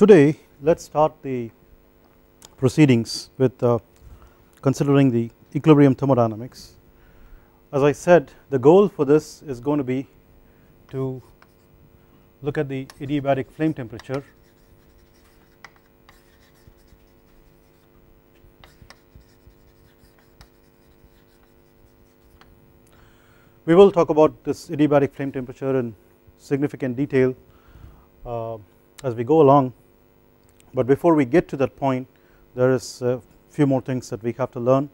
Today let us start the proceedings with considering the equilibrium thermodynamics. As I said, the goal for this is going to be to look at the adiabatic flame temperature we will talk about this adiabatic flame temperature in significant detail as we go along, but before we get to that point there is a few more things that we have to learn.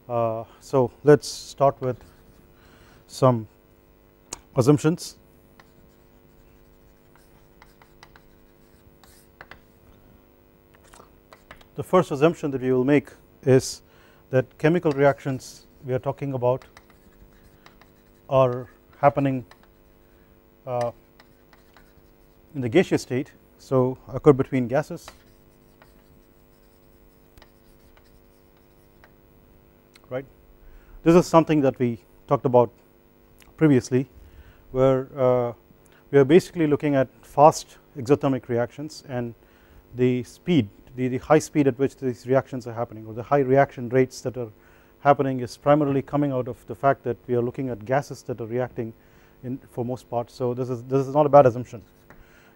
So let us start with some assumptions. The first assumption that we will make is that chemical reactions we are talking about are happening in the gaseous state, so occur between gases, right. This is something that we talked about previously, where we are basically looking at fast exothermic reactions and the speed, the high speed at which these reactions are happening, or the high reaction rates that are happening, is primarily coming out of the fact that we are looking at gases that are reacting in for most parts. So this is not a bad assumption.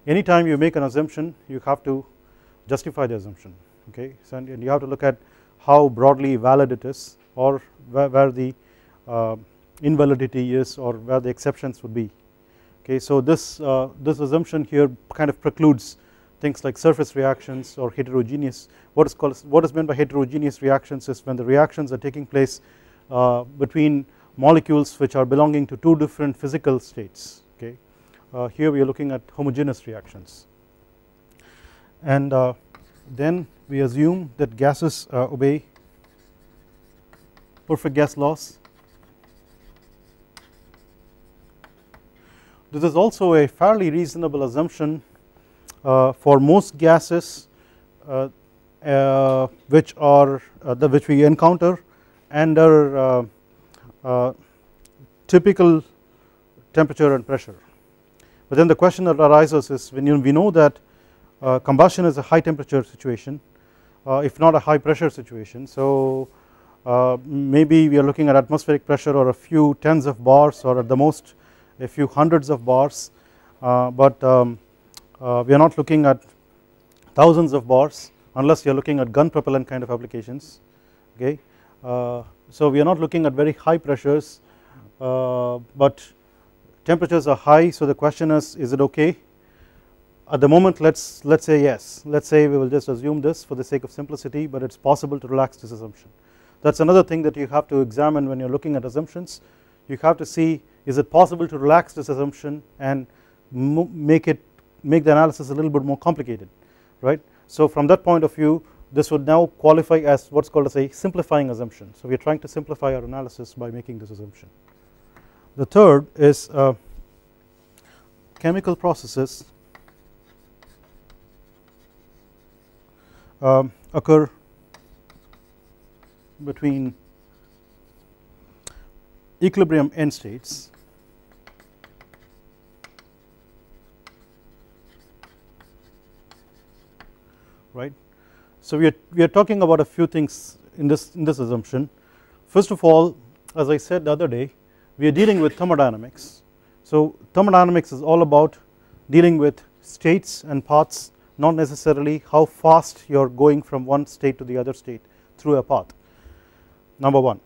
Anytime you make an assumption you have to justify the assumption, okay. So and you have to look at how broadly valid it is, or where the invalidity is, or where the exceptions would be, okay. So this assumption here kind of precludes things like surface reactions or heterogeneous. What is meant by heterogeneous reactions is when the reactions are taking place between molecules which are belonging to two different physical states, okay. Here we are looking at homogeneous reactions, and then we assume that gases obey perfect gas laws. This is also a fairly reasonable assumption for most gases which we encounter under typical temperature and pressure. But then the question that arises is, when we know that combustion is a high temperature situation, if not a high pressure situation, so maybe we are looking at atmospheric pressure or a few tens of bars, or at the most a few hundreds of bars, but we are not looking at thousands of bars unless you are looking at gun propellant kind of applications, okay. So we are not looking at very high pressures, but temperatures are high. So the question is it okay? At the moment let's say yes, let's say we will just assume this for the sake of simplicity, but it's possible to relax this assumption. That's another thing that you have to examine when you're looking at assumptions. You have to see, is it possible to relax this assumption and make the analysis a little bit more complicated, right. So from that point of view, this would now qualify as what's called as a simplifying assumption. So we are trying to simplify our analysis by making this assumption. The third is chemical processes occur between equilibrium end states, right. So we are talking about a few things in this assumption. First of all, as I said the other day, we are dealing with thermodynamics. So thermodynamics is all about dealing with states and paths, not necessarily how fast you are going from one state to the other state through a path, number one.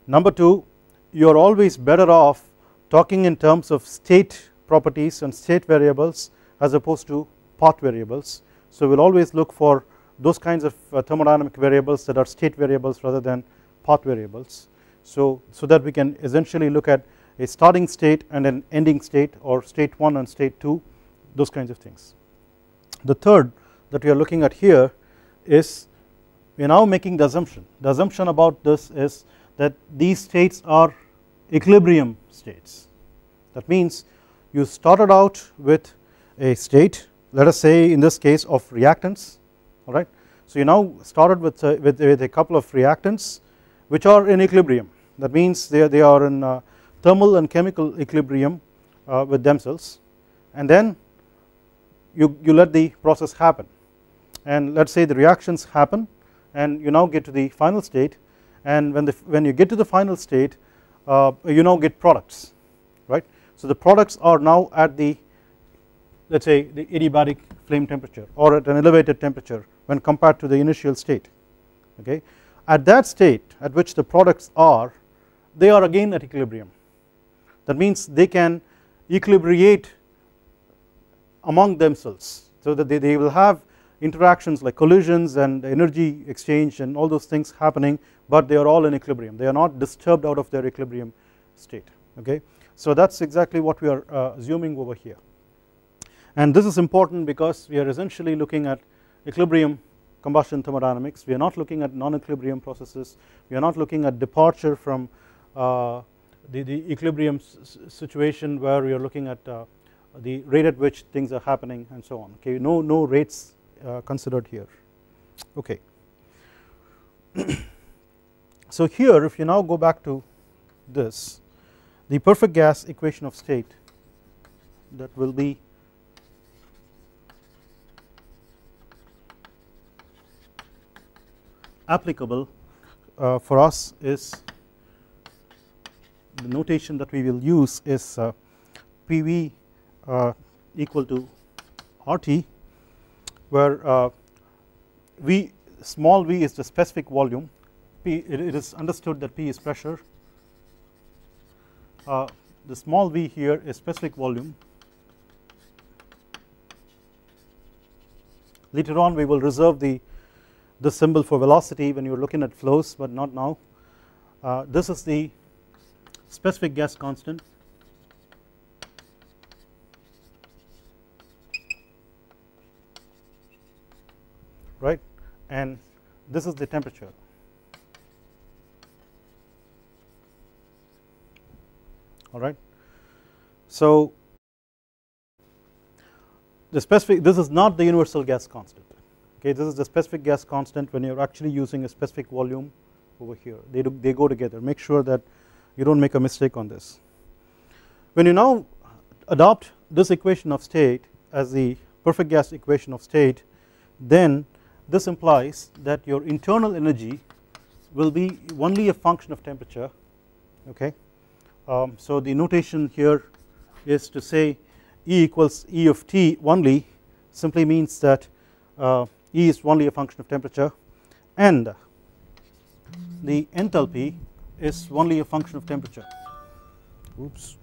Number two, you are always better off talking in terms of state properties and state variables as opposed to path variables. So we will always look for those kinds of thermodynamic variables that are state variables rather than path variables, so that we can essentially look at a starting state and an ending state, or state 1 and state 2, those kinds of things. The third that we are looking at here is, we are now making the assumption about this is that these states are equilibrium states. That means you started out with a state, let us say in this case of reactants, alright. So you now started with a couple of reactants which are in equilibrium. That means they are in thermal and chemical equilibrium with themselves, and then you let the process happen, and let us say the reactions happen and you now get to the final state, and when you get to the final state you now get products, right. So the products are now at the, let us say, the adiabatic flame temperature or at an elevated temperature when compared to the initial state, okay. At that state at which the products are, they are again at equilibrium. That means they can equilibrate among themselves, so that they will have interactions like collisions and energy exchange and all those things happening, but they are all in equilibrium, they are not disturbed out of their equilibrium state, okay. So that is exactly what we are assuming over here, and this is important because we are essentially looking at equilibrium combustion thermodynamics. We are not looking at non-equilibrium processes, we are not looking at departure from the equilibrium situation where we are looking at the rate at which things are happening and so on, okay. No rates considered here, okay. So here if you now go back to this, the perfect gas equation of state that will be applicable for us is, the notation that we will use is PV equal to RT, where V, small v is the specific volume, P, it is understood that P is pressure, the small v here is specific volume. Later on we will reserve the symbol for velocity when you are looking at flows, but not now. This is the specific gas constant, right, and this is the temperature. All right. So the specific, this is not the universal gas constant, okay. This is the specific gas constant when you are actually using a specific volume over here, they go together. Make sure that you don't make a mistake on this. When you now adopt this equation of state as the perfect gas equation of state, then this implies that your internal energy will be only a function of temperature, okay. So the notation here is to say E equals E of T only, simply means that E is only a function of temperature, and the enthalpy is only a function of temperature. Oops.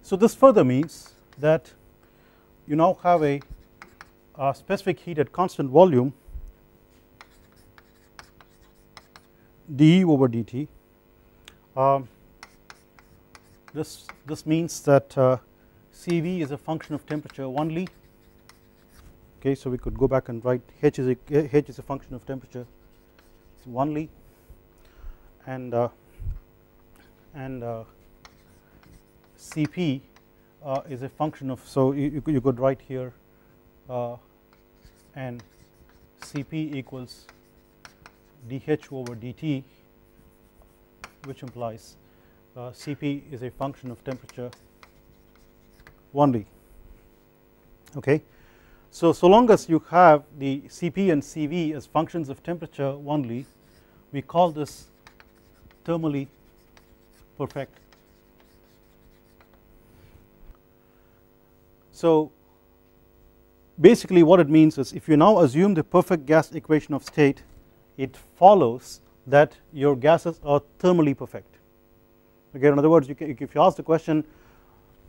So this further means that you now have a specific heat at constant volume dE over dt. This means that Cv is a function of temperature only, okay. So we could go back and write H is a function of temperature only, and Cp is a function of, so you could write here and Cp equals dH over dt, which implies Cp is a function of temperature only, okay. So long as you have the Cp and Cv as functions of temperature only, we call this thermally perfect. So basically what it means is, if you now assume the perfect gas equation of state, it follows that your gases are thermally perfect, okay. In other words, if you ask the question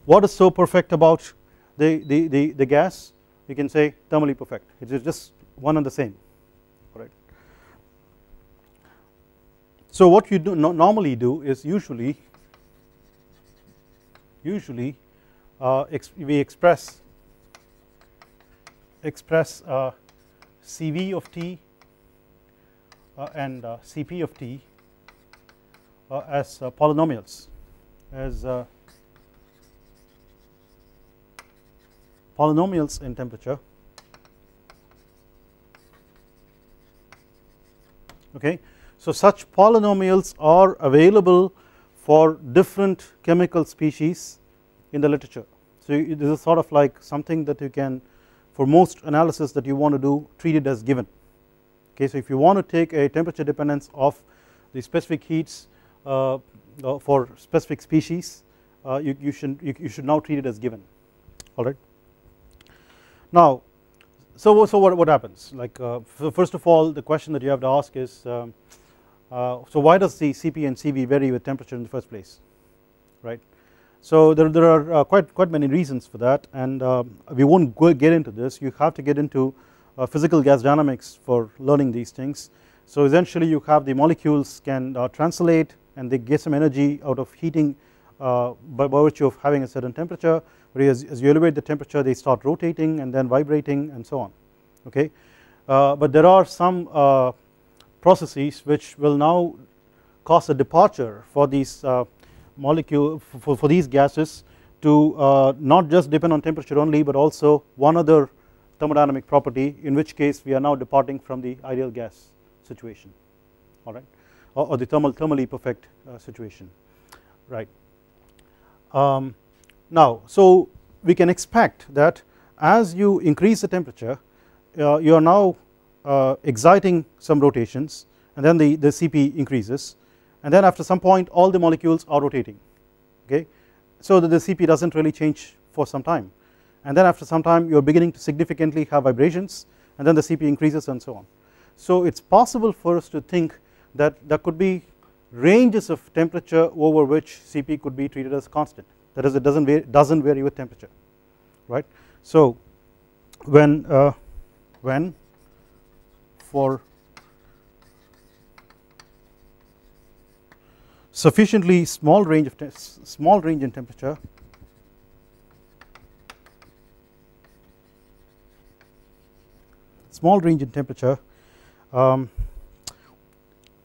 what is so perfect about the gas, you can say thermally perfect, it is just one and the same, right. So what you do normally do is usually we express Cv of T and Cp of T as polynomials, as polynomials in temperature, okay. So such polynomials are available for different chemical species in the literature. So this is sort of like something that you can, for most analysis that you want to do, treat it as given. Okay, so if you want to take a temperature dependence of the specific heats for specific species, you should now treat it as given. All right. Now, so what happens? Like first of all, the question that you have to ask is, so why does the Cp and Cv vary with temperature in the first place, right? So there are quite many reasons for that, and we won't get into this. You have to get into physical gas dynamics for learning these things. So essentially you have the molecules can translate and they get some energy out of heating by virtue of having a certain temperature, but as you elevate the temperature they start rotating and then vibrating and so on. Okay, but there are some processes which will now cause a departure for these molecule for these gases to not just depend on temperature only, but also one other thermodynamic property, in which case we are now departing from the ideal gas situation, all right, or the thermally perfect situation, right. Now, so we can expect that as you increase the temperature, you are now exciting some rotations, and then the Cp increases, and then after some point all the molecules are rotating. Okay, so that the Cp doesn't really change for some time, and then after some time you are beginning to significantly have vibrations, and then the Cp increases and so on. So it's possible for us to think that there could be ranges of temperature over which Cp could be treated as constant, that is, it doesn't vary with temperature, right. So when for sufficiently small range in temperature,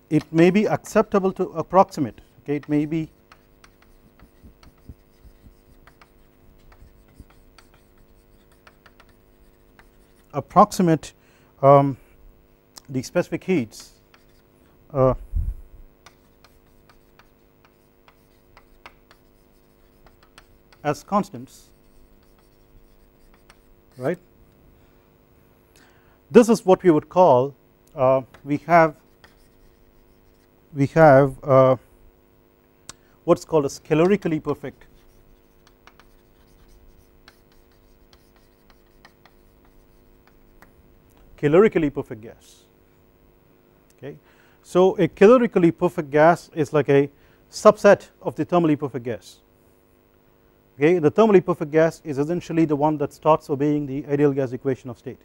it may be acceptable to approximate. Okay, it may be approximate the specific heats as constants, right. This is what we would call we have what's called as calorically perfect gas. Okay, so a calorically perfect gas is like a subset of the thermally perfect gas. Okay, the thermally perfect gas is essentially the one that starts obeying the ideal gas equation of state,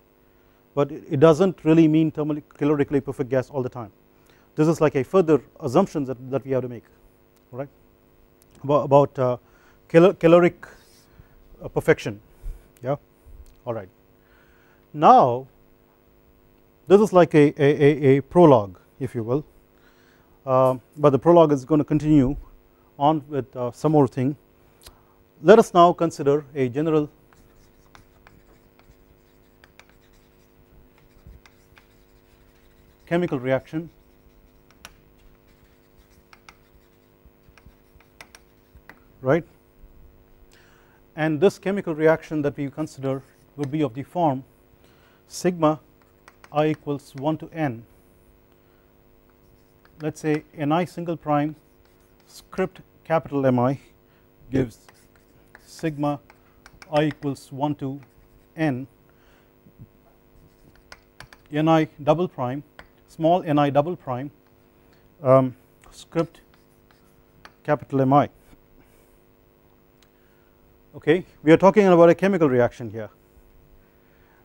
but it doesn't really mean calorically perfect gas all the time. This is like a further assumption that we have to make, all right, about caloric perfection. Yeah, all right. Now this is like a prologue, if you will, but the prologue is going to continue on with some more thing. Let us now consider a general chemical reaction right, and this chemical reaction that we consider would be of the form sigma I equals 1 to n, let us say Ni single prime script capital Mi gives sigma I equals 1 to n Ni double prime small Ni double prime script capital Mi. Okay, we are talking about a chemical reaction here.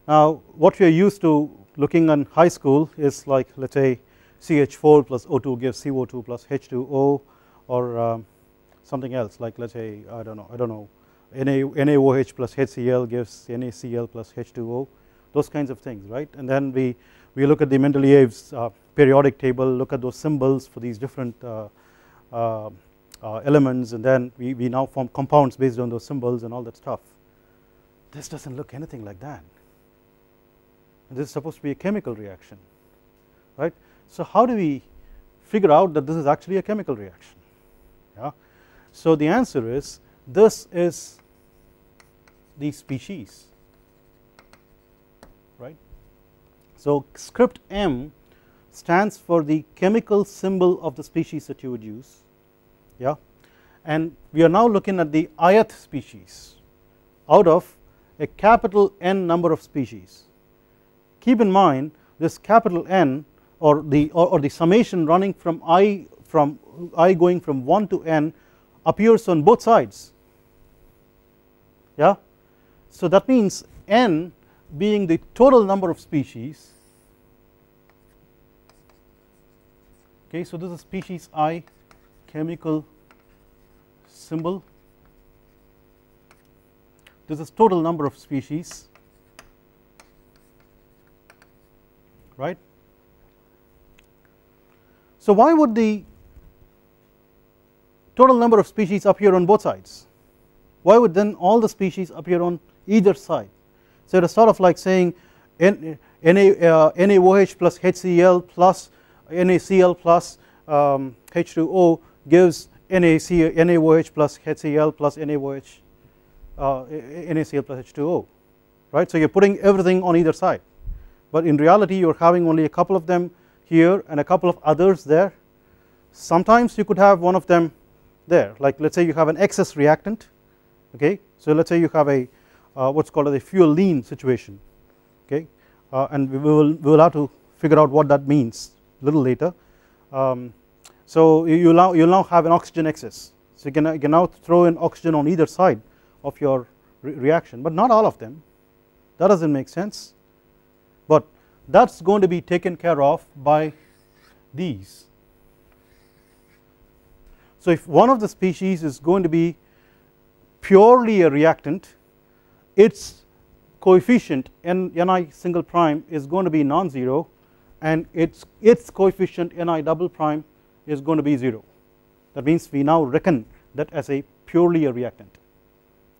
Now what we are used to looking in high school is like, let us say CH4 plus O2 gives CO2 plus H2O, or something else like, let us say I don't know NaOH plus HCl gives NaCl plus H2O, those kinds of things, right. And then we look at the Mendeleev's periodic table, look at those symbols for these different elements, and then we now form compounds based on those symbols and all that stuff. This doesn't look anything like that. This is supposed to be a chemical reaction, right. So how do we figure out that this is actually a chemical reaction? Yeah. So the answer is, this is the species, right. So script M stands for the chemical symbol of the species that you would use, yeah, and we are now looking at the ith species out of a capital N number of species. Keep in mind this capital N or the summation running from I going from 1 to n appears on both sides, yeah. So that means n being the total number of species, okay. So this is species I chemical symbol, this is total number of species, right. So why would the total number of species appear on both sides? Why would then all the species appear on either side? So it is sort of like saying NaOH plus HCl plus NaCl plus H2O gives NaOH plus HCl plus NaOH NaCl plus H2O, right. So you are putting everything on either side, but in reality you are having only a couple of them here and a couple of others there. Sometimes you could have one of them there, like let us say you have an excess reactant, okay. So let us say you have a what is called a fuel lean situation, okay, and we will have to figure out what that means a little later. So you will now have an oxygen excess, so you can now throw in oxygen on either side of your reaction, but not all of them, that does not make sense, but that is going to be taken care of by these. So if one of the species is going to be purely a reactant, its coefficient Ni single prime is going to be non-zero, and its coefficient Ni double prime is going to be 0. That means we now reckon that as a purely a reactant,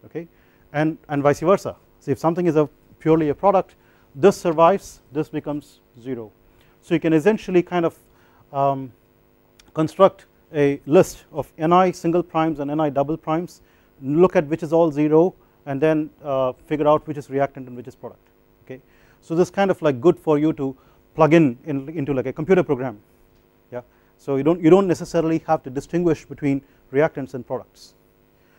okay, and vice versa. So if something is purely a product, this survives, this becomes 0. So you can essentially kind of construct a list of Ni single primes and Ni double primes, look at which is all 0, and then figure out which is reactant and which is product, okay. So this is kind of like good for you to plug into like a computer program, yeah. So you don't necessarily have to distinguish between reactants and products.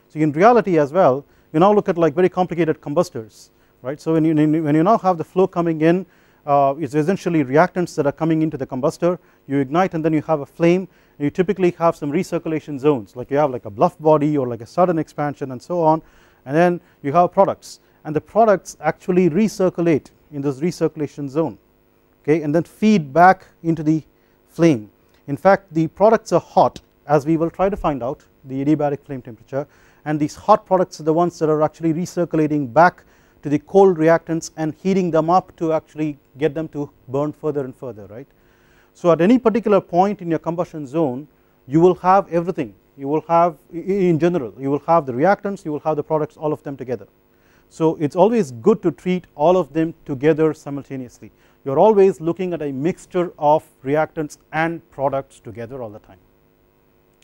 So in reality as well, you now look at like very complicated combustors, right. So when you now have the flow coming in, it's essentially reactants that are coming into the combustor, you ignite and then you have a flame, and you typically have some recirculation zones, like you have like a bluff body or like a sudden expansion and so on, and then you have products, and the products actually recirculate in this recirculation zone, okay, and then feed back into the flame. In fact, the products are hot, as we will try to find out the adiabatic flame temperature, and these hot products are the ones that are actually recirculating back to the cold reactants and heating them up to actually get them to burn further and further, right. So at any particular point in your combustion zone, you will have everything, you will have in general, you will have the reactants, you will have the products, all of them together. So it is always good to treat all of them together simultaneously. You are always looking at a mixture of reactants and products together all the time,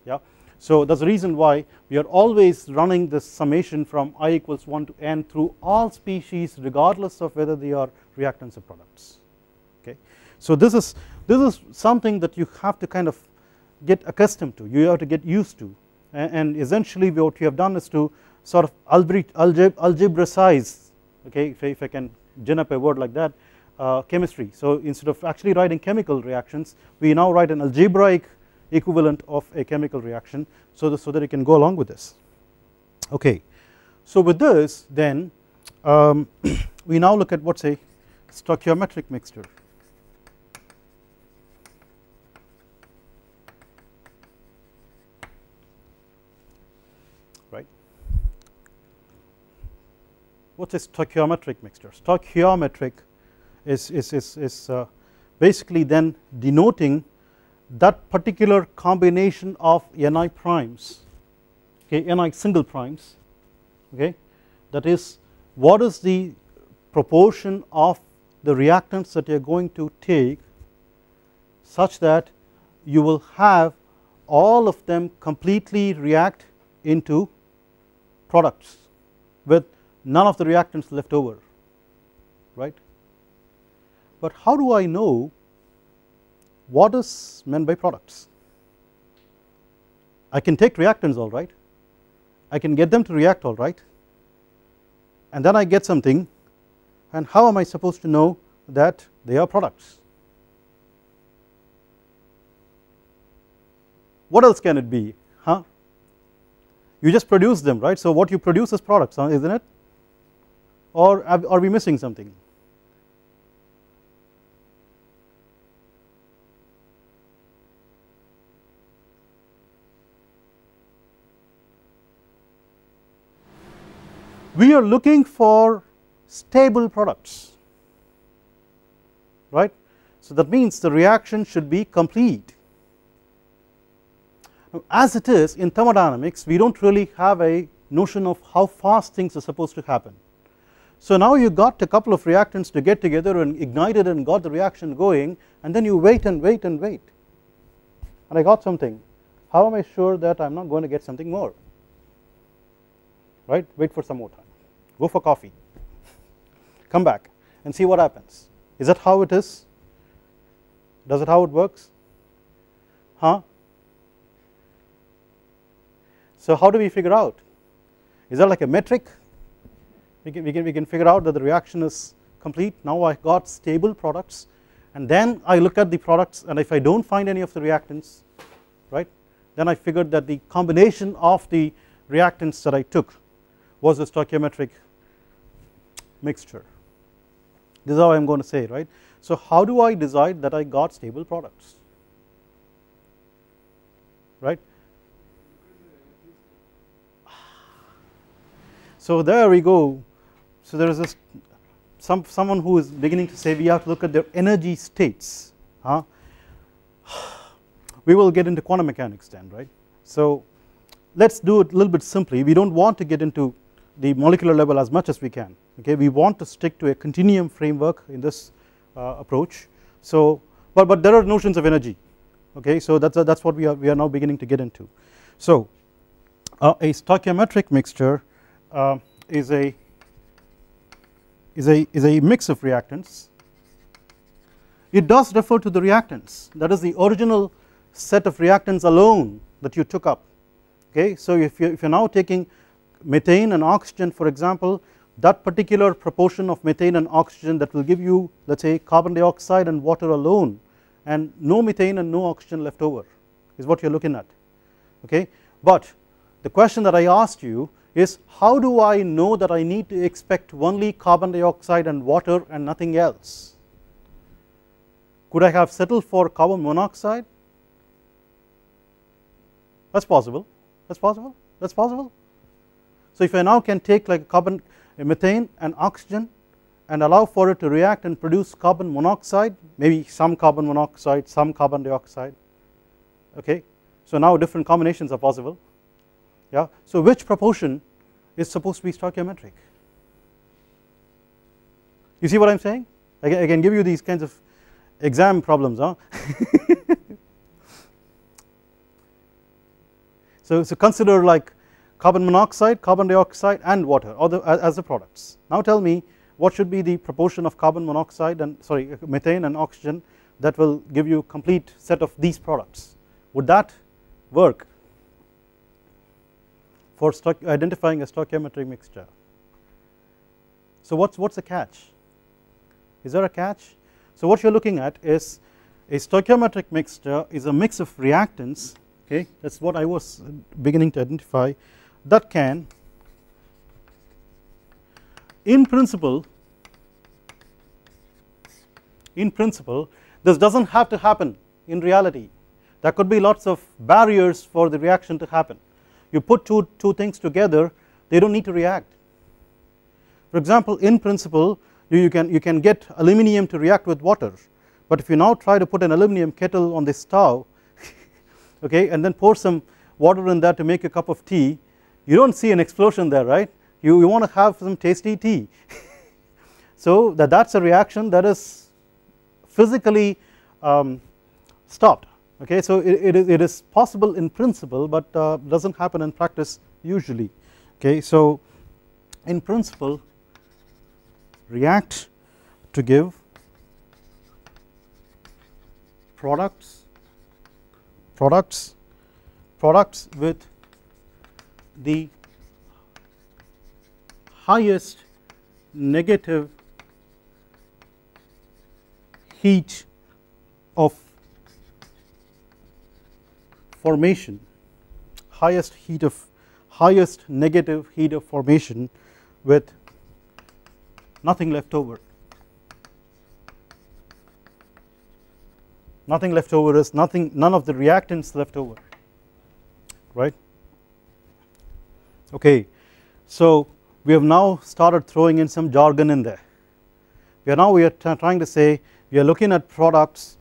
yeah. So that is the reason why we are always running this summation from I equals 1 to n through all species regardless of whether they are reactants or products, okay. So this is something that you have to kind of get accustomed to, you have to get used to, and essentially what we have done is to sort of algebraicize, okay, if I can gin up a word like that, chemistry. So instead of actually writing chemical reactions, we now write an algebraic equivalent of a chemical reaction, so that you can go along with this, okay. So with this then we now look at what's a stoichiometric mixture, right. What's a stoichiometric mixture? Stoichiometric is basically then denoting that particular combination of Ni primes, okay, Ni single primes, okay, that is what is the proportion of the reactants that you are going to take such that you will have all of them completely react into products with none of the reactants left over, right. But how do I know what is meant by products? I can take reactants, all right, I can get them to react, all right, and then I get something, and how am I supposed to know that they are products? What else can it be, huh? You just produce them, right? So what you produce is products, huh, isn't it? Or are we missing something? We are looking for stable products, right. So that means the reaction should be complete. As it is in thermodynamics, we don't really have a notion of how fast things are supposed to happen. So now you got a couple of reactants to get together and ignited and got the reaction going, and then you wait and wait and wait, and I got something. How am I sure that I'm not going to get something more, right? Wait for some more time, go for coffee, come back and see what happens. Is that how it is? Does it how it works, huh? So how do we figure out? Is that like a metric? We can figure out that the reaction is complete. Now I got stable products, and then I look at the products, and if I don't find any of the reactants, right, then I figured that the combination of the reactants that I took was a stoichiometric mixture. This is how I am going to say, right. So how do I decide that I got stable products, right? So there we go. So there is this someone who is beginning to say we have to look at their energy states, huh? We will get into quantum mechanics then, right. So let's do it a little bit simply. We don't want to get into the molecular level as much as we can, okay. We want to stick to a continuum framework in this approach. So but there are notions of energy, okay. So that's what we are now beginning to get into. So a stoichiometric mixture is a mix of reactants. It does refer to the reactants, that is the original set of reactants alone that you took up, okay. So if you're now taking methane and oxygen, for example, that particular proportion of methane and oxygen that will give you, let's say, carbon dioxide and water alone, and no methane and no oxygen left over is what you're looking at, okay. But the question that I asked you is, how do I know that I need to expect only carbon dioxide and water and nothing else? Could I have settled for carbon monoxide? That's possible, that's possible, that's possible. So if I now can take like methane and oxygen and allow for it to react and produce carbon monoxide, maybe some carbon monoxide, some carbon dioxide, okay. So now different combinations are possible, yeah. So which proportion is supposed to be stoichiometric? You see what I am saying? I can give you these kinds of exam problems, huh? So consider like carbon monoxide, carbon dioxide and water as the products. Now tell me what should be the proportion of carbon monoxide and methane and oxygen that will give you a complete set of these products. Would that work for identifying a stoichiometric mixture? So what's the catch? Is there a catch? So what you're looking at is a stoichiometric mixture is a mix of reactants, okay, that's what I was beginning to identify, that can in principle this doesn't have to happen in reality. There could be lots of barriers for the reaction to happen. You put two things together, they don't need to react. For example, in principle you can get aluminum to react with water, but if you now try to put an aluminum kettle on the stove, okay, and then pour some water in that to make a cup of tea, you don't see an explosion there, right? You want to have some tasty tea. So that's a reaction that is physically stopped, okay. So it is possible in principle, but doesn't happen in practice usually, okay. So in principle react to give products with the highest negative heat of formation, highest negative heat of formation with nothing left over. Nothing left over is none of the reactants left over, right? Okay, so we have now started throwing in some jargon in there. We are trying to say we are looking at products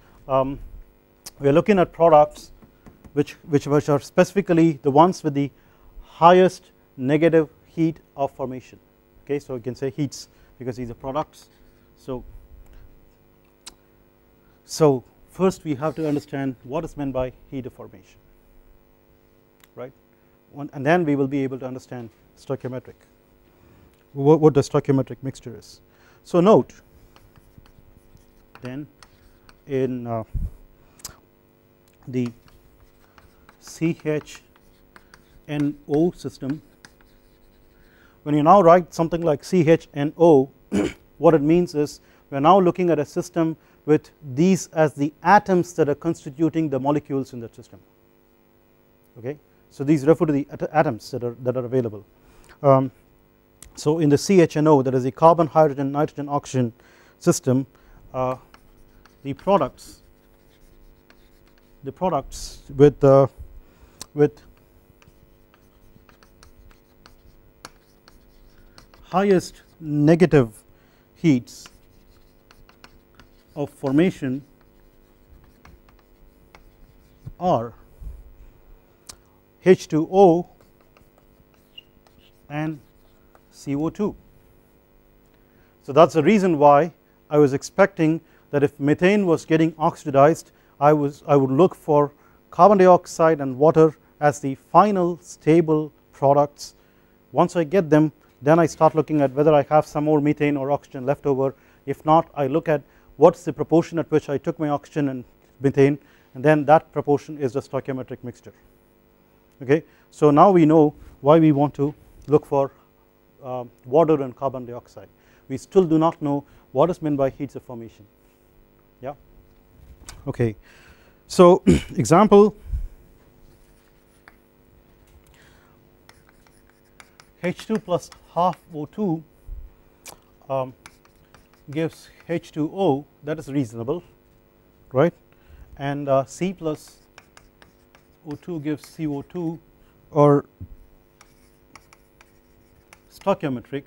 which are specifically the ones with the highest negative heat of formation. Okay, so you can say heats because these are products. So first we have to understand what is meant by heat of formation, right? And then we will be able to understand stoichiometric, what the stoichiometric mixture is. So note then in the CHNO system, when you now write something like CHNO, what it means is we are now looking at a system with these as the atoms that are constituting the molecules in that system. Okay, so these refer to the atoms that are available. So in the CHNO, that is the carbon, hydrogen, nitrogen, oxygen system, the products with highest negative heats of formation are H2O and CO2. So that's the reason why I was expecting that if methane was getting oxidized, I would look for carbon dioxide and water as the final stable products. Once I get them, then I start looking at whether I have some more methane or oxygen left over. If not, I look at what's the proportion at which I took my oxygen and methane, and then that proportion is the stoichiometric mixture. Okay, so now we know why we want to look for water and carbon dioxide. We still do not know what is meant by heats of formation. Yeah. Okay, so example, H2 plus half O2 gives H2O, that is reasonable, right? And C plus O2 gives CO2, or stoichiometric.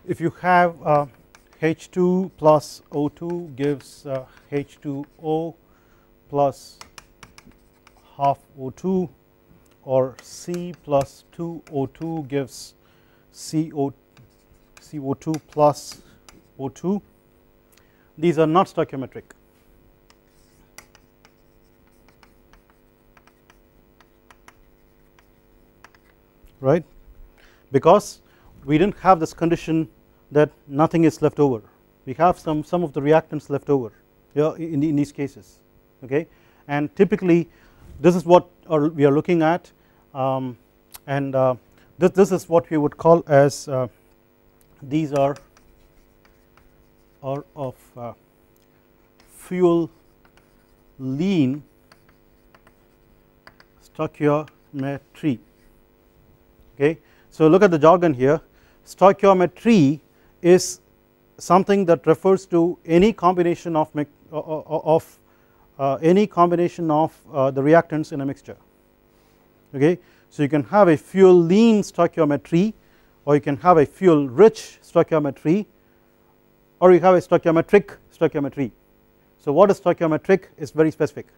If you have H2 plus O2 gives H2O plus half O2, or C plus 2O2 gives CO2 plus O2. These are not stoichiometric. Right, because we didn't have this condition that nothing is left over. We have some of the reactants left over, yeah, in these cases. Okay, and typically this is what we are looking at, and this is what we would call as these are of fuel lean stoichiometry. Okay, so look at the jargon here. Stoichiometry is something that refers to any combination of the reactants in a mixture. Okay, so you can have a fuel lean stoichiometry, or you can have a fuel rich stoichiometry, or you have a stoichiometric stoichiometry. So what is stoichiometric is very specific,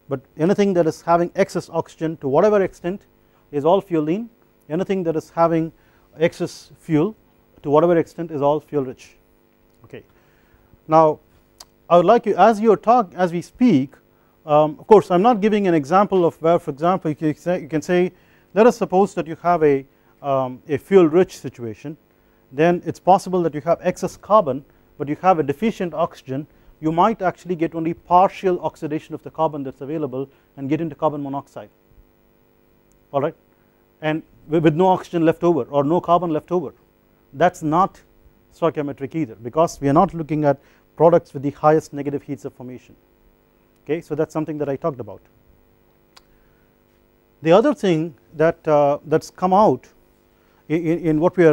but anything that is having excess oxygen to whatever extent is all fuel lean. Anything that is having excess fuel to whatever extent is all fuel rich. Okay, now I would like you, as we speak, of course I am not giving an example of where, for example, you can say, let us suppose that you have a fuel rich situation, then it is possible that you have excess carbon but you have a deficient oxygen. You might actually get only partial oxidation of the carbon that is available and get into carbon monoxide, alright, and with no oxygen left over or no carbon left over. That is not stoichiometric either, because we are not looking at products with the highest negative heats of formation. Okay, so that is something that I talked about. The other thing that that's come out in what we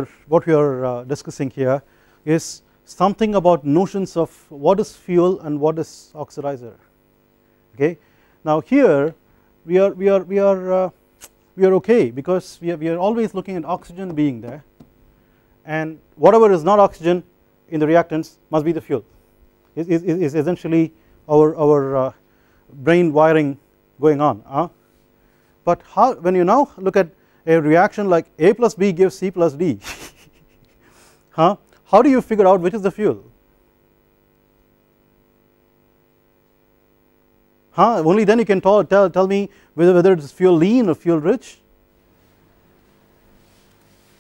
are discussing here is something about notions of what is fuel and what is oxidizer. Okay, now here we are okay, because we are always looking at oxygen being there, and whatever is not oxygen in the reactants must be the fuel. Is essentially our brain wiring going on. But how, when you now look at a reaction like A plus B gives C plus D, how do you figure out which is the fuel? Only then you can tell me whether it is fuel lean or fuel rich.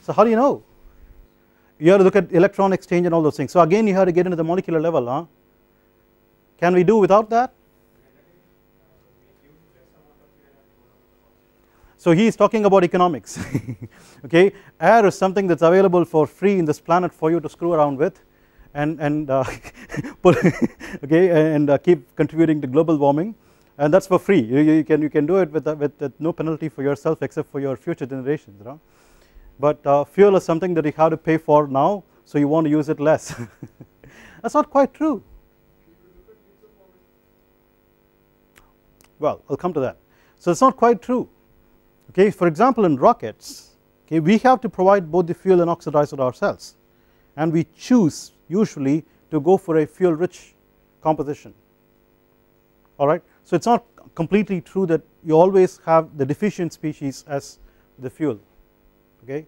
So how do you know? You have to look at electron exchange and all those things. So again you have to get into the molecular level. Can we do without that? So he is talking about economics. Okay, air is something that is available for free in this planet for you to screw around with, and okay, and keep contributing to global warming, and that is for free. You can do it with no penalty for yourself except for your future generations. But fuel is something that you have to pay for now, so you want to use it less. That is not quite true. Well, I will come to that. So it is not quite true. Okay, for example, in rockets, okay, we have to provide both the fuel and oxidizer ourselves, and we choose usually to go for a fuel rich composition. Alright, so it is not completely true that you always have the deficient species as the fuel. Okay,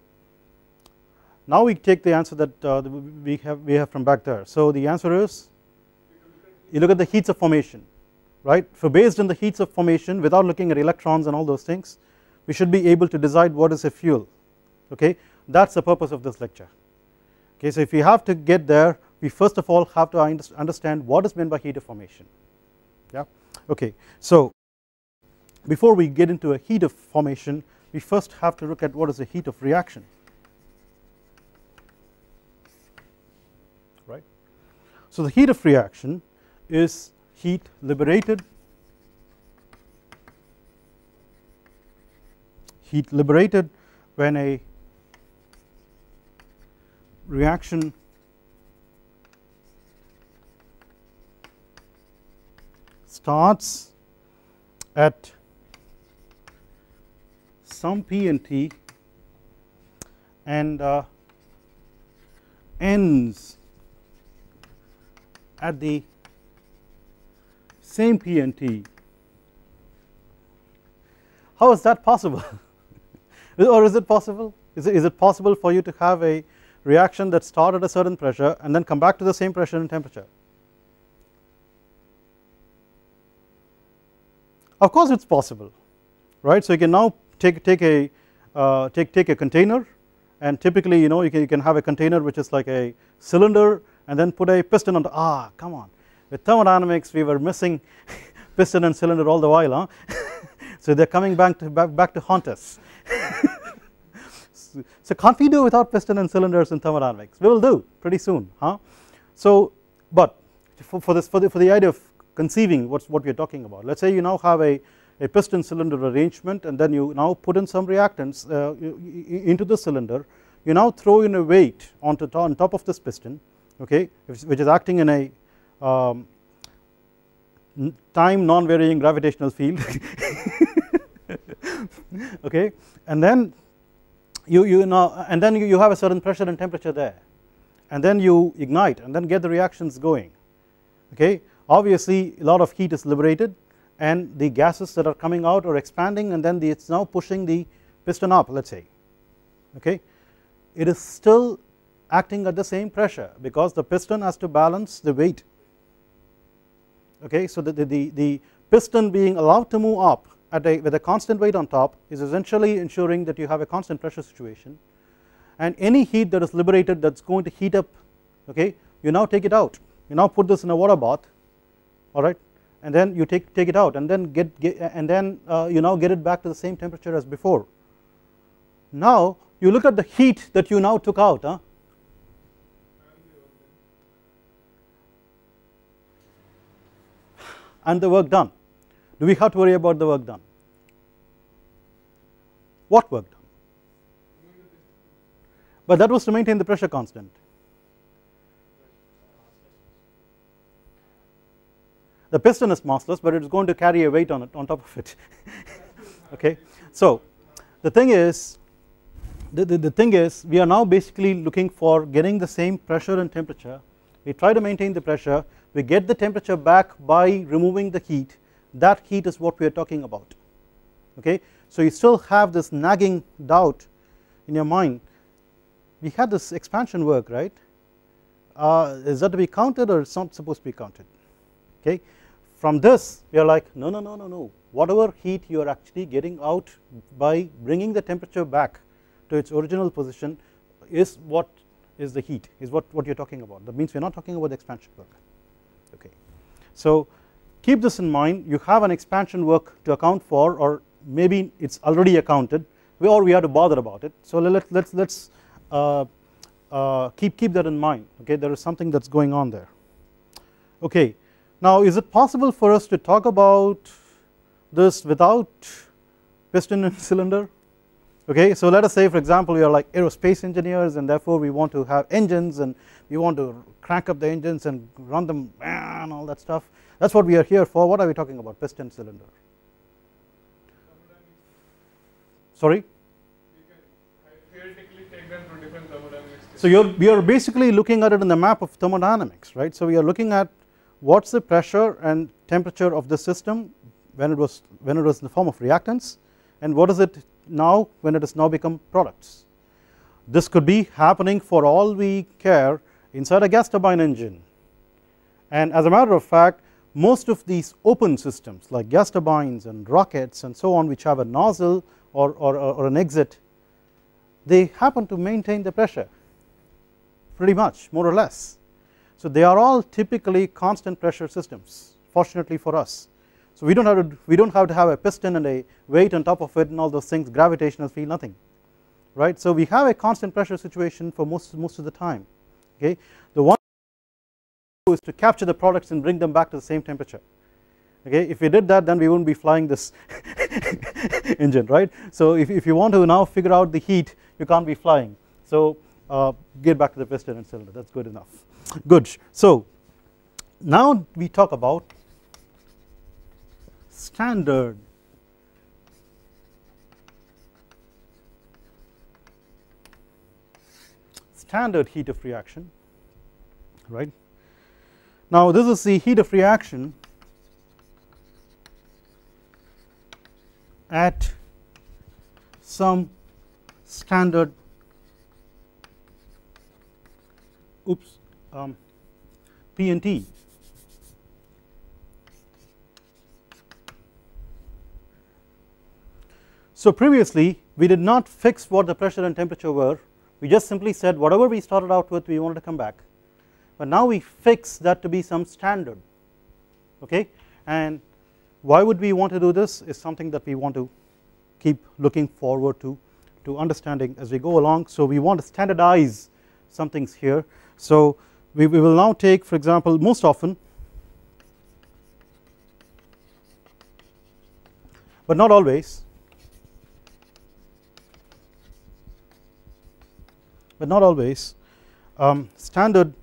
now we take the answer that we have from back there. So the answer is, you look at the heats of formation, right? So based on the heats of formation, without looking at electrons and all those things, we should be able to decide what is a fuel. Okay, that is the purpose of this lecture. Okay, so if we have to get there, we first of all have to understand what is meant by heat of formation. Yeah, okay, so before we get into a heat of formation, we first have to look at what is the heat of reaction, right? So the heat of reaction is heat liberated when a reaction starts at some P and T and ends at the same P and T. How is that possible? Or is it possible? Is it possible for you to have a reaction that started at a certain pressure and then come back to the same pressure and temperature? Of course it is possible, right? So you can now take a container, and typically you can have a container which is like a cylinder and then put a piston on the, come on, with thermodynamics we were missing piston and cylinder all the while, so they are coming back to haunt us. So can't we do without piston and cylinders in thermodynamics? We will do pretty soon, So, but for the idea of conceiving what we are talking about, let's say you now have a piston cylinder arrangement, and then you now put in some reactants into the cylinder. You now throw in a weight on top of this piston, okay, which is acting in a time non-varying gravitational field. Okay, and then you have a certain pressure and temperature there, and then you ignite and then get the reactions going. Okay, obviously a lot of heat is liberated, and the gases that are coming out are expanding, and then it's now pushing the piston up, let's say. Okay, it is still acting at the same pressure because the piston has to balance the weight. okay. So the piston being allowed to move up with a constant weight on top is essentially ensuring that you have a constant pressure situation, and any heat that is liberated that's going to heat up, okay, you now take it out, you now put this in a water bath, alright, and then you take it out and then you now get it back to the same temperature as before. Now you look at the heat that you now took out, and the work done. Do we have to worry about the work done? What work done? But that was to maintain the pressure constant. The piston is massless, but it is going to carry a weight on it, on top of it. Okay, so the thing is, we are now basically looking for getting the same pressure and temperature. We try to maintain the pressure, we get the temperature back by removing the heat. That heat is what we are talking about. Okay, so you still have this nagging doubt in your mind. We had this expansion work, right? Is that to be counted, or it's not supposed to be counted? Okay, from this we are like, no, whatever heat you are actually getting out by bringing the temperature back to its original position is what is the heat, is what you are talking about. That means we are not talking about the expansion work. Okay, so keep this in mind. You have an expansion work to account for, or maybe it's already accounted, or we have to bother about it. So let's keep that in mind. Okay, there is something that's going on there. Okay, now is it possible for us to talk about this without piston and cylinder? Okay, so let us say, for example, we are like aerospace engineers, and therefore we want to have engines, and we want to crank up the engines and run them and all that stuff. That's what we are here for. What are we talking about? Piston, cylinder. Sorry? You can theoretically take them to different thermodynamics. So we are basically looking at it in the map of thermodynamics, right? So we are looking at what's the pressure and temperature of the system when it was in the form of reactants, and what is it now when it has now become products. This could be happening, for all we care, inside a gas turbine engine, and as a matter of fact, most of these open systems like gas turbines and rockets and so on, which have a nozzle or an exit, they happen to maintain the pressure pretty much, more or less. So they are all typically constant pressure systems, fortunately for us. So we don't have to have a piston and a weight on top of it and all those things, gravitational field, nothing, right? So we have a constant pressure situation for most of the time. Okay, the one is to capture the products and bring them back to the same temperature. Okay, if we did that, then we wouldn't be flying this engine, right? So if you want to now figure out the heat, you can't be flying. So get back to the piston and cylinder. That's good enough. Good. So now we talk about standard heat of reaction, right? Now this is the heat of reaction at some standard P and T. So previously we did not fix what the pressure and temperature were, we just simply said whatever we started out with we wanted to come back, but now we fix that to be some standard. Okay, and why would we want to do this is something that we want to keep looking forward to understanding as we go along. So we want to standardize some things here. So we will now take, for example, most often, but not always, standard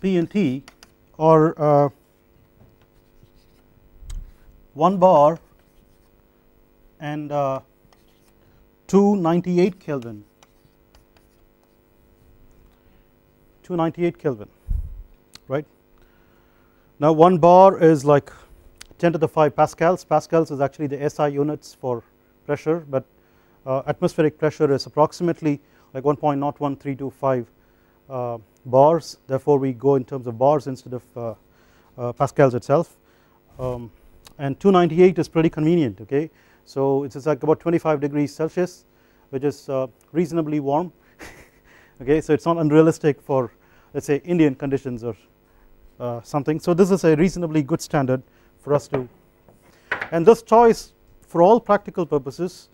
P and T, or 1 bar and 298 Kelvin. 298 Kelvin, right? Now 1 bar is like 10 to the 5 pascals. Pascals is actually the SI units for pressure, but atmospheric pressure is approximately like 1.01325 bars. Therefore we go in terms of bars instead of pascals itself, and 298 is pretty convenient. Okay, so it's like about 25 degrees Celsius, which is reasonably warm. Okay, so it's not unrealistic for, let's say, Indian conditions or something. So this is a reasonably good standard for us to, and this choice for all practical purposes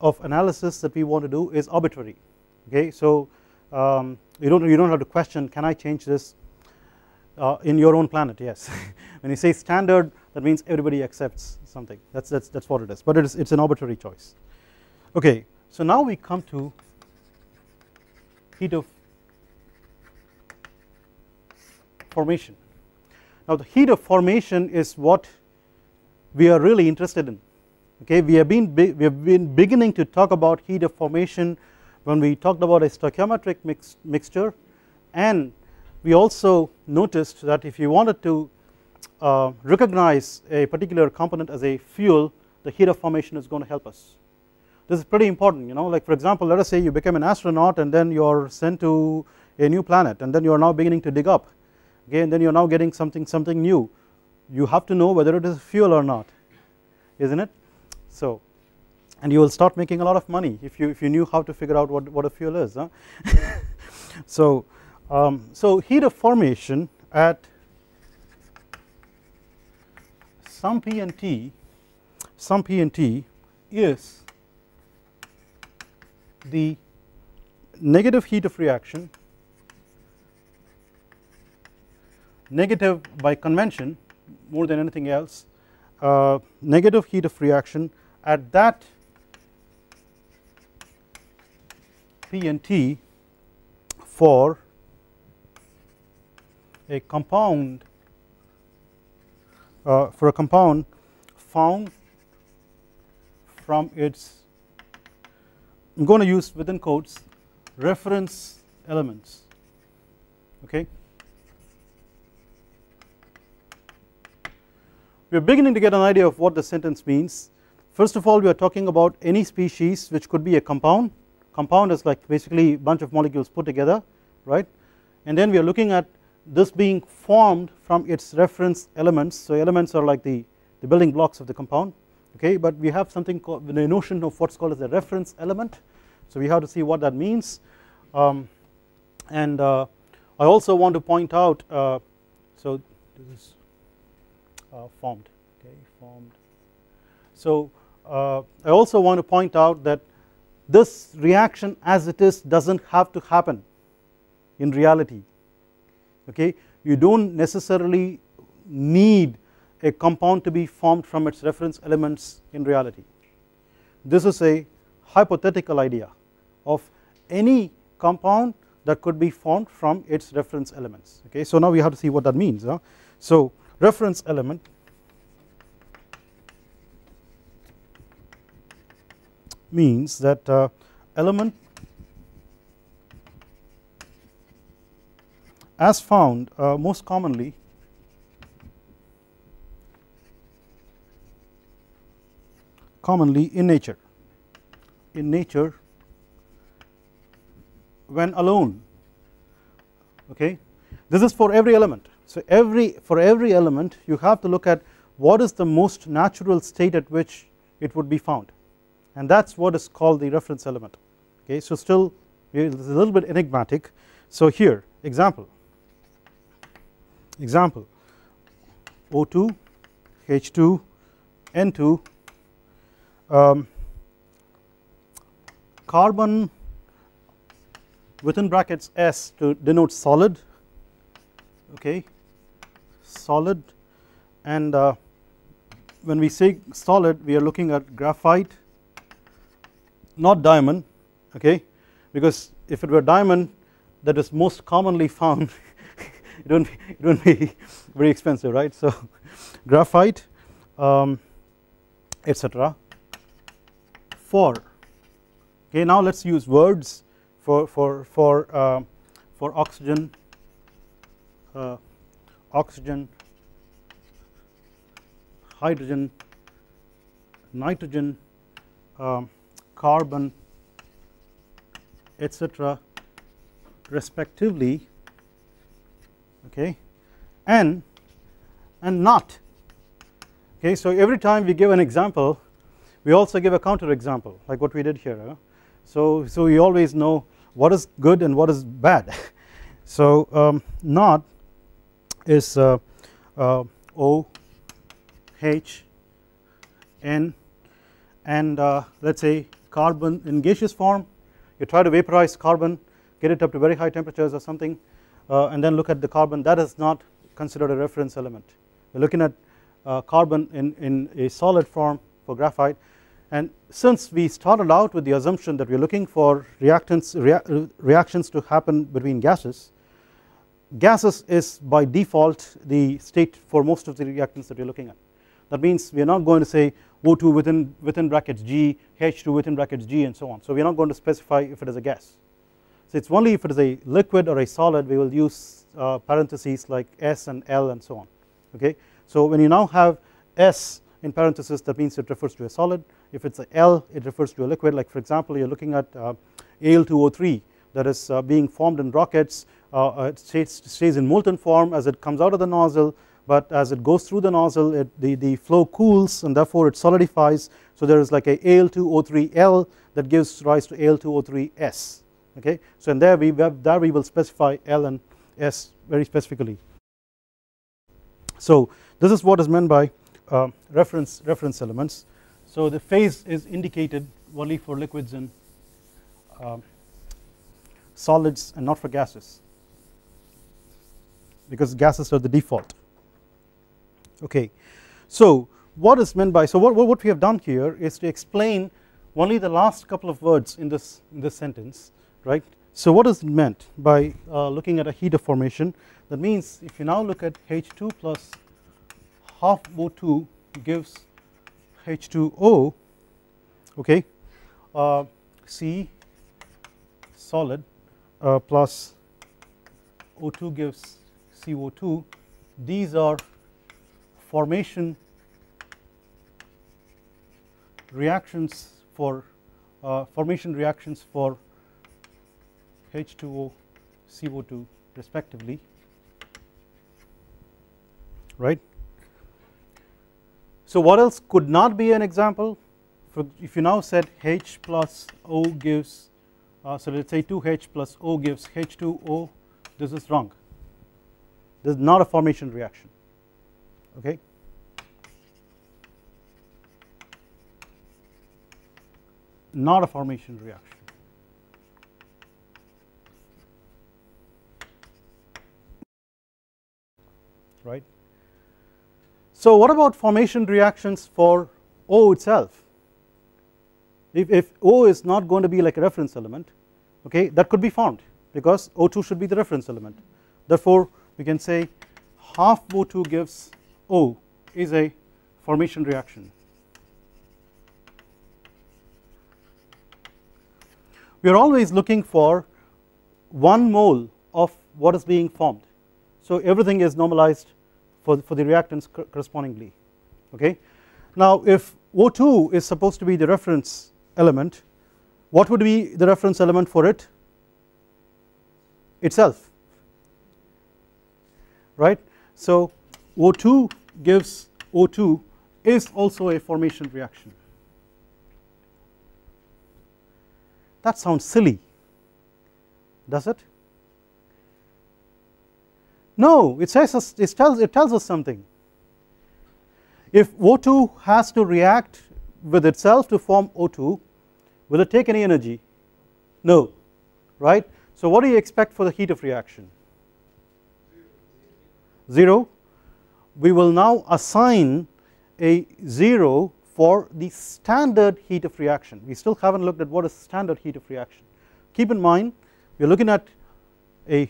of analysis that we want to do is arbitrary. Okay, so you don't have to question, can I change this in your own planet? Yes. When you say standard, that means everybody accepts something. That's what it is, but it's an arbitrary choice. Okay, so now we come to heat of formation. Now the heat of formation is what we are really interested in. Okay, we have been beginning to talk about heat of formation when we talked about a stoichiometric mixture, and we also noticed that if you wanted to recognize a particular component as a fuel, the heat of formation is going to help us. This is pretty important, you know, like for example, let us say you become an astronaut and then you are sent to a new planet, and then you are now beginning to dig up, okay, and then you are now getting something new. You have to know whether it is fuel or not, isn't it? So, and you will start making a lot of money if you knew how to figure out what a fuel is, huh? So heat of formation at some P and T is the negative heat of reaction, negative by convention more than anything else, negative heat of reaction at that P and T for a compound found from its, I'm going to use within quotes, reference elements. Okay, we are beginning to get an idea of what the sentence means. First of all, we are talking about any species which could be a compound. Compound is like basically a bunch of molecules put together, right? And then we are looking at this being formed from its reference elements. So elements are like the building blocks of the compound. Okay, but we have something called the notion of what's called as a reference element. So we have to see what that means. And I also want to point out, so this is formed. Okay, formed. So I also want to point out that this reaction as it is doesn't have to happen in reality. Okay, you don't necessarily need a compound to be formed from its reference elements in reality. This is a hypothetical idea of any compound that could be formed from its reference elements. Okay, so now we have to see what that means, huh? So reference element means that element as found most commonly in nature when alone. Okay, this is for every element. So for every element you have to look at what is the most natural state at which it would be found, and that's what is called the reference element. Okay, so still it's a little bit enigmatic. So here example O2 H2 N2, carbon within brackets S to denote solid. Okay, solid, and when we say solid we are looking at graphite, not diamond. Okay, because if it were diamond that is most commonly found it won't be very expensive, right? So graphite, etc. For, okay, now let's use words for oxygen, hydrogen, nitrogen, carbon, etc. respectively. Okay, and and not. Okay, so every time we give an example we also give a counter example like what we did here. So we always know what is good and what is bad. So not is O H N, and let us say carbon in gaseous form. You try to vaporize carbon, get it up to very high temperatures or something, and then look at the carbon. That is not considered a reference element. We are looking at carbon in a solid form for graphite, and since we started out with the assumption that we are looking for reactions to happen between gases, gases is by default the state for most of the reactants that we are looking at. That means we are not going to say O2 within brackets G, H2 within brackets G, and so on. So we are not going to specify if it is a gas. So it's only if it is a liquid or a solid we will use parentheses like S and L and so on. Okay, so when you now have S in parentheses, that means it refers to a solid. If it's a L, it refers to a liquid. Like for example, you're looking at Al2O3 that is being formed in rockets. It stays in molten form as it comes out of the nozzle, but as it goes through the nozzle the flow cools and therefore it solidifies. So there is like a Al2O3L that gives rise to Al2O3S. Okay, so in there we will specify L and S very specifically. So this is what is meant by reference elements. So the phase is indicated only for liquids and solids and not for gases, because gases are the default. Okay, so what is meant by, so what we have done here is to explain only the last couple of words in this sentence, right? So what is meant by looking at a heat of formation? That means if you now look at H2 plus half O2 gives H2O, okay, C solid plus O2 gives CO2. These are formation reactions for H2O, CO2 respectively, right? So what else could not be an example? If you now said H plus O gives, so let's say 2H plus O gives H2O, this is wrong. This is not a formation reaction. Okay, not a formation reaction. Right. So what about formation reactions for O itself? If O is not going to be like a reference element, okay, that could be found because O2 should be the reference element. Therefore we can say half O2 gives O is a formation reaction. We are always looking for 1 mole of what is being formed, so everything is normalized for the reactants correspondingly. Okay, now if O2 is supposed to be the reference element, what would be the reference element for it itself, right? So O2 gives O2 is also a formation reaction. That sounds silly, does it? No, it tells us something. If O2 has to react with itself to form O2, will it take any energy? No, right? So what do you expect for the heat of reaction? 0. We will now assign a 0 for the standard heat of reaction. We still haven't looked at what is standard heat of reaction. Keep in mind we are looking at a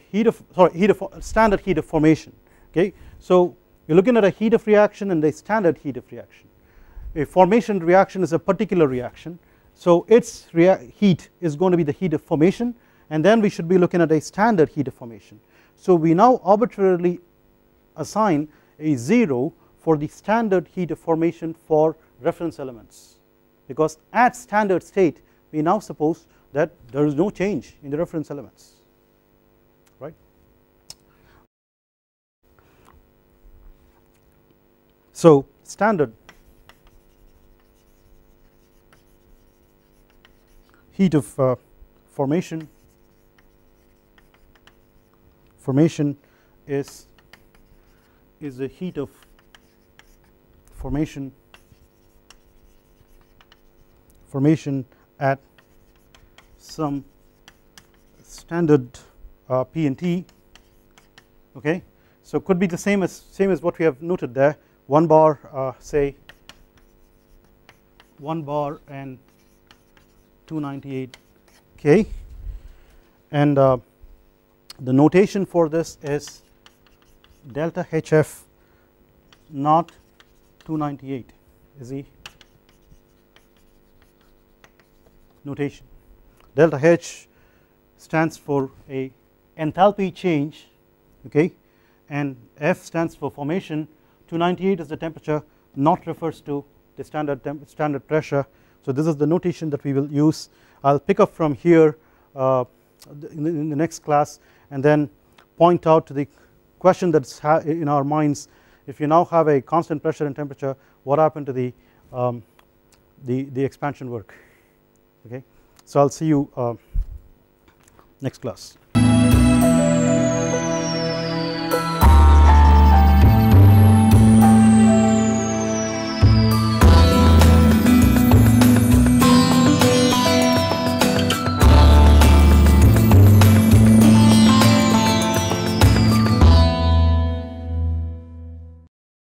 standard heat of formation. Okay, so you're looking at a heat of reaction and a standard heat of reaction. A formation reaction is a particular reaction, so its heat is going to be the heat of formation, and then we should be looking at a standard heat of formation. So we now arbitrarily assign a 0 for the standard heat of formation for reference elements, because at standard state we now suppose that there is no change in the reference elements, right? So standard heat of formation is the heat of formation at some standard P and T. Okay, so could be the same as what we have noted there, 1 bar, say 1 bar and 298 K, and the notation for this is delta HF not 298 is the notation. Delta H stands for a enthalpy change, okay, and F stands for formation. 298 is the temperature, not refers to the standard pressure. So this is the notation that we will use. I'll pick up from here in the next class, and then point out to the question that's in our minds. If you now have a constant pressure and temperature, what happened to the expansion work? Okay, so I'll see you next class.